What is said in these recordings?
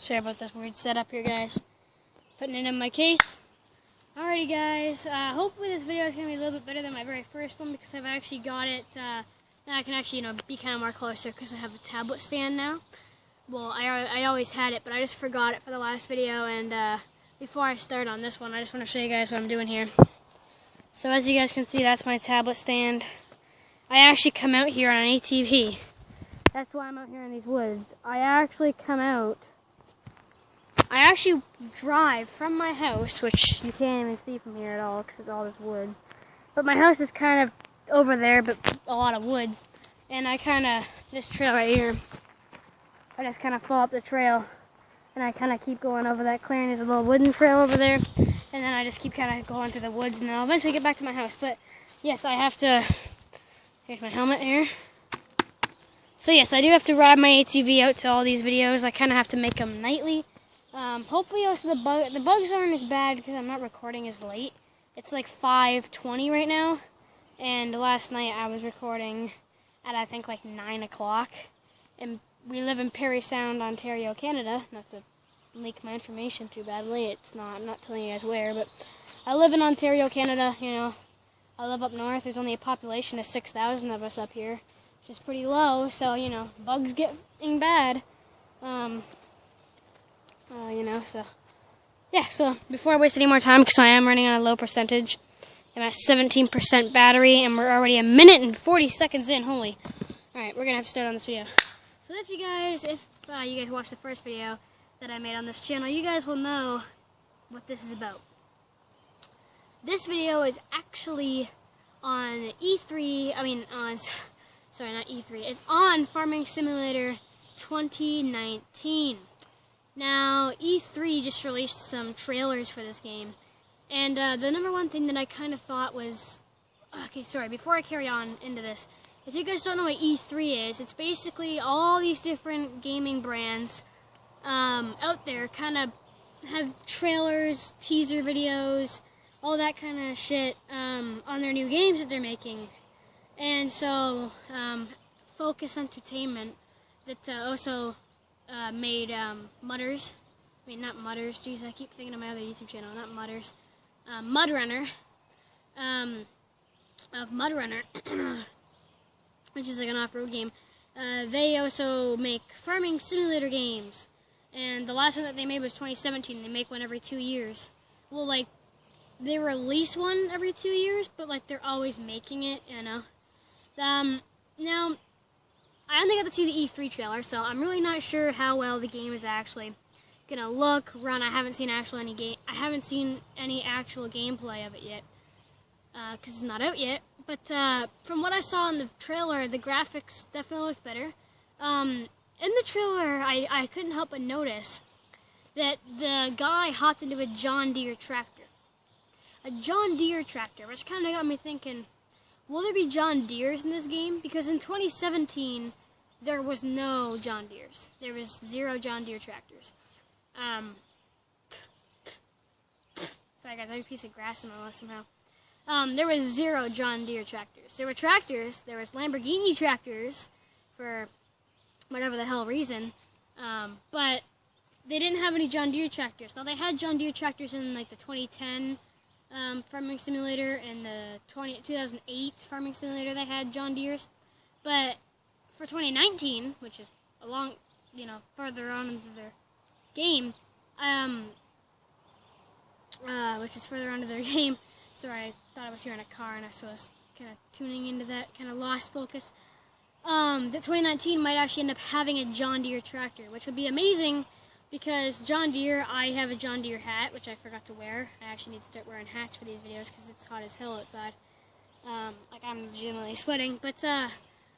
Sorry about this weird setup here, guys. Putting it in my case. Alrighty, guys. Hopefully this video is going to be a little bit better than my very first one because I've actually got it. Now I can actually, be kind of more closer because I have a tablet stand now. Well, I always had it, but I just forgot it for the last video. And before I start on this one, I just want to show you guys what I'm doing here. So as you guys can see, that's my tablet stand. I actually come out here on an ATV. That's why I'm out here in these woods. I actually drive from my house, which you can't even see from here at all because all this woods. But my house is kind of over there, but a lot of woods. And this trail right here, I just kind of follow up the trail. And I kind of keep going over that clearing. There's a little wooden trail over there. And then I just keep kind of going through the woods, and then I'll eventually get back to my house. But yes, I have to... Here's my helmet here. So yes, I do have to ride my ATV out to all these videos. I kind of have to make them nightly. Hopefully also the bugs aren't as bad because I'm not recording as late. It's like 5:20 right now. And last night I was recording at I think like 9 o'clock. And we live in Parry Sound, Ontario, Canada. Not to leak my information too badly. It's not. I'm not telling you guys where, but I live in Ontario, Canada. I live up north. There's only a population of 6,000 of us up here, which is pretty low. So bugs getting bad. So yeah. So before I waste any more time, because I am running on a low percentage, I'm at 17% battery, and we're already 1 minute and 40 seconds in. Holy! All right, we're gonna have to start on this video. So if you guys watched the first video that I made on this channel, you guys will know what this is about. This video is actually on sorry, not E3. It's on Farming Simulator 2019. Now, E3 just released some trailers for this game, and the number one thing that I kind of thought was, okay, sorry, before I carry on into this, if you guys don't know what E3 is, it's basically all these different gaming brands out there kind of have trailers, teaser videos, all that kind of shit on their new games that they're making. And so Focus Entertainment that also made Mudders. I mean, not Mudders. Jeez, I keep thinking of my other YouTube channel. Not Mudders. MudRunner. Of MudRunner, which is like an off-road game. They also make farming simulator games. And the last one that they made was 2017. They make one every 2 years. Well, like, they release one every 2 years, but like they're always making it, Now, I only got to see the E3 trailer, so I'm really not sure how well the game is actually gonna look, run. I haven't seen any actual gameplay of it yet, because it's not out yet. But from what I saw in the trailer, the graphics definitely look better. In the trailer, I couldn't help but notice that the guy hopped into a John Deere tractor. A John Deere tractor, which kind of got me thinking, will there be John Deeres in this game? Because in 2017, there was no John Deeres. There was 0 John Deere tractors. Sorry guys, I have a piece of grass in my mouth somehow. There was 0 John Deere tractors. There were tractors, there was Lamborghini tractors, for whatever the hell reason, but they didn't have any John Deere tractors. Now, they had John Deere tractors in like the 2010 Farming Simulator and the 2008 Farming Simulator. They had John Deere's, but for 2019, which is further on into their game, sorry, I thought I was hearing a car, and so I was kind of tuning into that, kind of lost focus. That 2019 might actually end up having a John Deere tractor, which would be amazing, because John Deere, I have a John Deere hat, which I forgot to wear. I actually need to start wearing hats for these videos, because it's hot as hell outside. Like, I'm legitimately sweating, but, I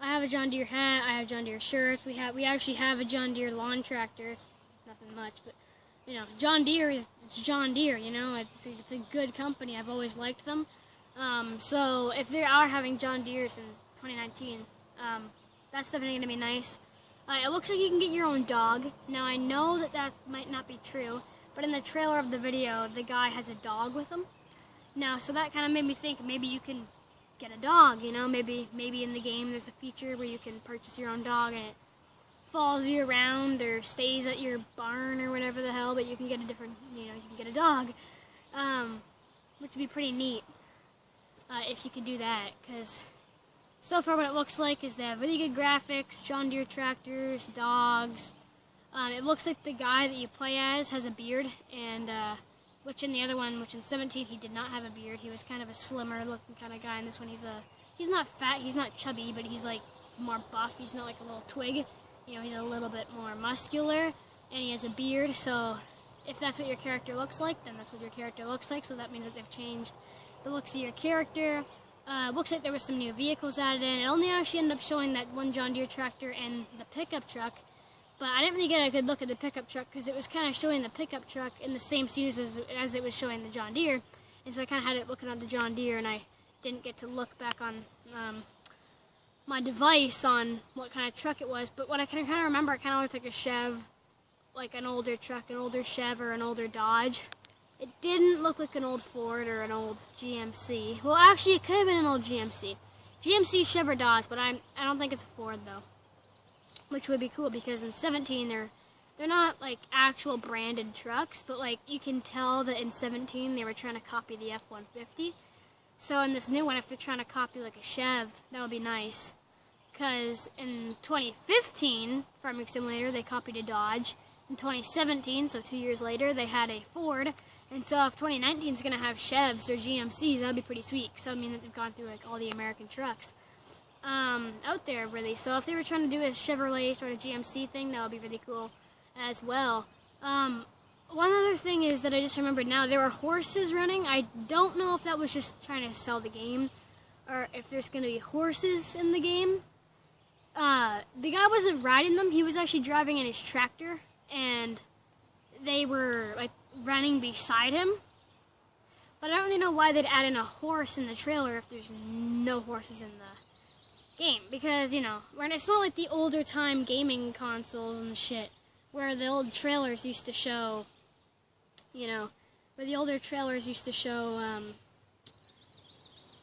have a John Deere hat, I have John Deere shirts, we actually have a John Deere lawn tractor. It's nothing much, but, John Deere it's John Deere, it's a good company. I've always liked them. So if they are having John Deere's in 2019, that's definitely going to be nice. It looks like you can get your own dog. Now, I know that might not be true, but in the trailer of the video, the guy has a dog with him. Now, so that kind of made me think maybe you can get a dog, maybe in the game there's a feature where you can purchase your own dog and it follows you around or stays at your barn or whatever the hell, but you can get a different, you can get a dog, which would be pretty neat if you could do that, because so far what it looks like is they have really good graphics, John Deere tractors, dogs. It looks like the guy that you play as has a beard, and which in the other one, which in 17 he did not have a beard. He was kind of a slimmer looking kind of guy. In this one he's not fat, he's not chubby, but he's like more buff. He's not like a little twig. He's a little bit more muscular, and he has a beard. So if that's what your character looks like, then that's what your character looks like. So that means that they've changed the looks of your character. Looks like there was some new vehicles added in. It only actually ended up showing that one John Deere tractor and the pickup truck, but I didn't really get a good look at the pickup truck because it was kind of showing the pickup truck in the same scenes as it was showing the John Deere, and so I kind of had it looking at the John Deere, and I didn't get to look back on my device on what kind of truck it was. But what I can kind of remember, it kind of looked like a Chev, like an older truck, an older Chev or an older Dodge. It didn't look like an old Ford or an old GMC. Well, actually, it could have been an old GMC. GMC, Chev, or Dodge, but I don't think it's a Ford, though. Which would be cool, because in 17, they're not, like, actual branded trucks, but, like, you can tell that in 17 they were trying to copy the F-150. So in this new one, if they're trying to copy, like, a Chev, that would be nice. Because in 2015, Farming Simulator, they copied a Dodge. In 2017, so 2 years later, they had a Ford. And so if 2019 is going to have Chevs or GMCs, that would be pretty sweet. So I mean that they've gone through like all the American trucks out there, really. So if they were trying to do a Chevrolet sort of GMC thing, that would be really cool as well. One other thing is that I just remembered now, there were horses running. I don't know if that was just trying to sell the game, or if there's going to be horses in the game. The guy wasn't riding them, he was actually driving in his tractor, and they were like running beside him. But I don't really know why they'd add in a horse in the trailer if there's no horses in the game. Because, it's not like the older time gaming consoles and the shit, where the old trailers used to show,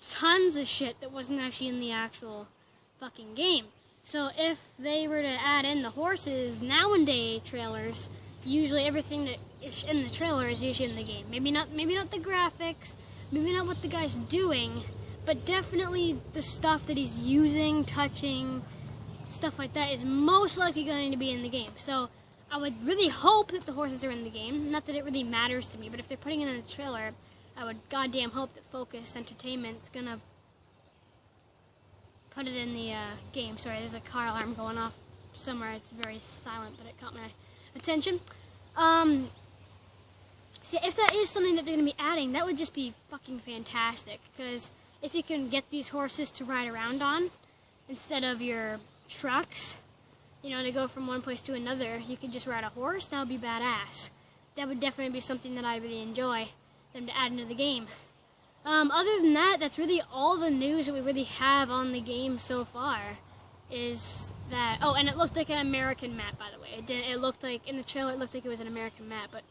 tons of shit that wasn't actually in the actual fucking game. So if they were to add in the horses nowadays trailers, usually everything that is in the trailer is usually in the game. Maybe not the graphics, maybe not what the guy's doing, but definitely the stuff that he's using, touching, stuff like that is most likely going to be in the game. So I would really hope that the horses are in the game. Not that it really matters to me, but if they're putting it in the trailer, I would goddamn hope that Focus Entertainment's gonna put it in the game. Sorry, there's a car alarm going off somewhere. It's very silent, but it caught my attention. So if that is something that they're going to be adding, that would just be fucking fantastic. Because if you can get these horses to ride around on, instead of your trucks, to go from one place to another, you could just ride a horse. That would be badass. That would definitely be something that I really enjoy them to add into the game. Other than that, that's really all the news that we really have on the game so far. Is that... Oh, and it looked like an American map, by the way. It looked like... In the trailer, it looked like it was an American map, but...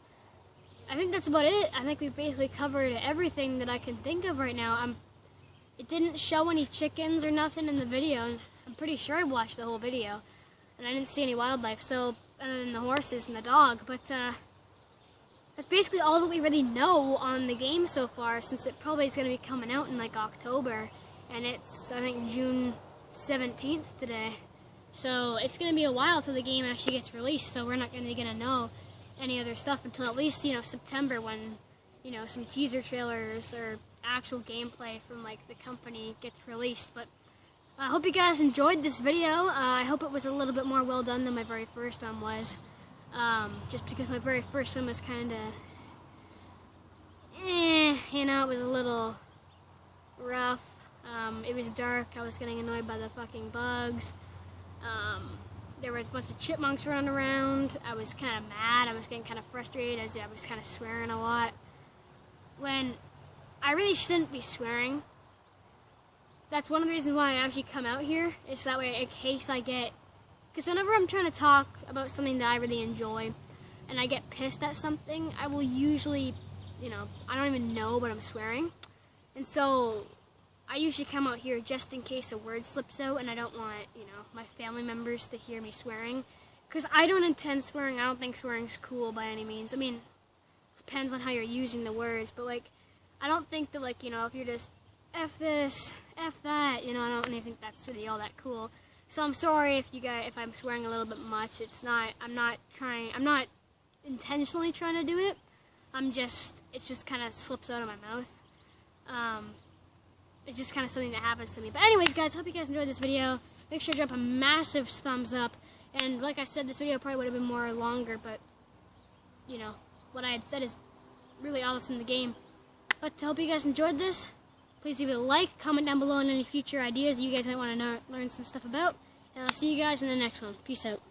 I think that's about it. I think we've basically covered everything that I can think of right now. It didn't show any chickens or nothing in the video. I'm pretty sure I watched the whole video. And I didn't see any wildlife, so... Other than the horses and the dog, but, that's basically all that we really know on the game so far, since it probably is going to be coming out in, like, October. And it's, I think, June 17th today. So it's going to be a while till the game actually gets released, so we're not going to know any other stuff until at least, September, when, some teaser trailers or actual gameplay from, like, the company gets released. But I hope you guys enjoyed this video. I hope it was a little bit more well done than my very first one was. Just because my very first one was kind of, it was a little rough. It was dark, I was getting annoyed by the fucking bugs. There were a bunch of chipmunks running around. I was kind of mad, I was getting kind of frustrated, as I was kind of swearing a lot. When I really shouldn't be swearing. That's one of the reasons why I actually come out here, is that way in case I get... Because whenever I'm trying to talk about something that I really enjoy, and I get pissed at something, I will usually, I don't even know what I'm swearing. And so, I usually come out here just in case a word slips out, and I don't want, my family members to hear me swearing. because I don't intend swearing. I don't think swearing's cool by any means. I mean, depends on how you're using the words, but like, I don't think that, like, you know, if you're just F this, F that, you know, I don't really think that's really all that cool. So I'm sorry if I'm swearing a little bit much. I'm not intentionally trying to do it. It just kind of slips out of my mouth. It's just kind of something that happens to me. But anyways, guys, hope you guys enjoyed this video. Make sure to drop a massive thumbs up. And like I said, this video probably would have been more longer, but, you know, what I had said is really all that's in the game. But I hope you guys enjoyed this. Please leave a like, comment down below on any future ideas that you guys might want to learn some stuff about. And I'll see you guys in the next one. Peace out.